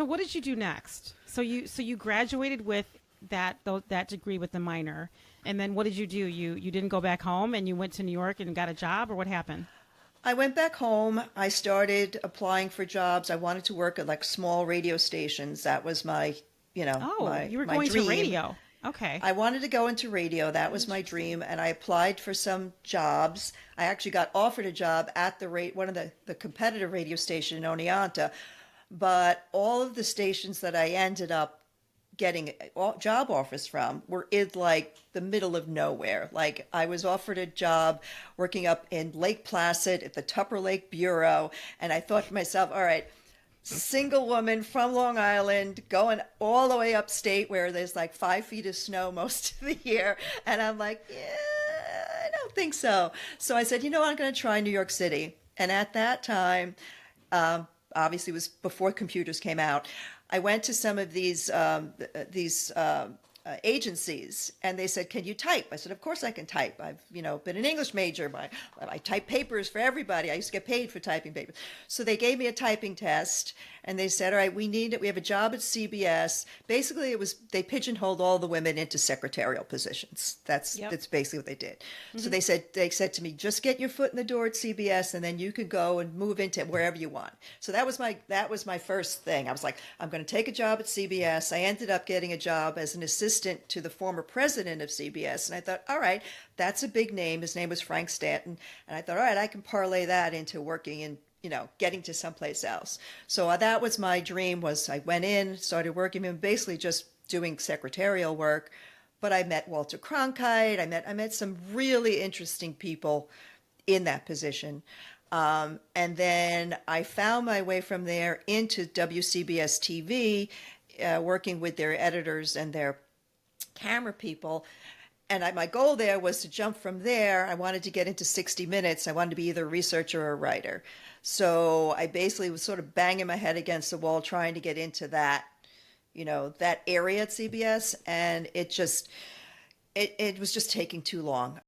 So what did you do next? So you graduated with that degree with the minor, and then what did you do? You didn't go back home, and you went to New York and got a job, or what happened? I went back home. I started applying for jobs. I wanted to work at like small radio stations. That was my, Oh, you were my going to dream. radio. Okay. I wanted to go into radio. That was my Interesting. dream, and I applied for some jobs. I actually got offered a job at one of the competitive radio station in Oneonta, but all of the stations that I ended up getting job offers from were in like the middle of nowhere. Like I was offered a job working up in Lake Placid at the Tupper Lake Bureau, and I thought to myself, all right, single woman from Long Island going all the way upstate where there's like 5 feet of snow most of the year. And I'm like, yeah, I don't think so. So I said, you know what, I'm going to try New York City. And at that time, obviously it was before computers came out. I went to some of these agencies, and they said, "Can you type?" I said, "Of course I can type. I've been an English major. I type papers for everybody. I used to get paid for typing papers." So they gave me a typing test, and they said, "All right, we need it. We have a job at CBS." Basically, it was they pigeonholed all the women into secretarial positions. Yep. That's basically what they did. So Hmm. they said to me, "Just get your foot in the door at CBS, and then you could go and move into wherever you want." So that was my first thing. I was like, "I'm going to take a job at CBS." I ended up getting a job as an assistant to the former president of CBS, and I thought, all right, that's a big name. His name was Frank Stanton, and I thought, all right, I can parlay that into working in getting to someplace else. So that was my dream. Was I went in, started working, and basically just doing secretarial work. But I met Walter Cronkite. I met some really interesting people in that position. And then I found my way from there into WCBS TV, working with their editors and their camera people. And my goal there was to jump from there. I wanted to get into 60 Minutes. I wanted to be either a researcher or a writer. So I basically was sort of banging my head against the wall trying to get into that area at CBS. And it was just taking too long.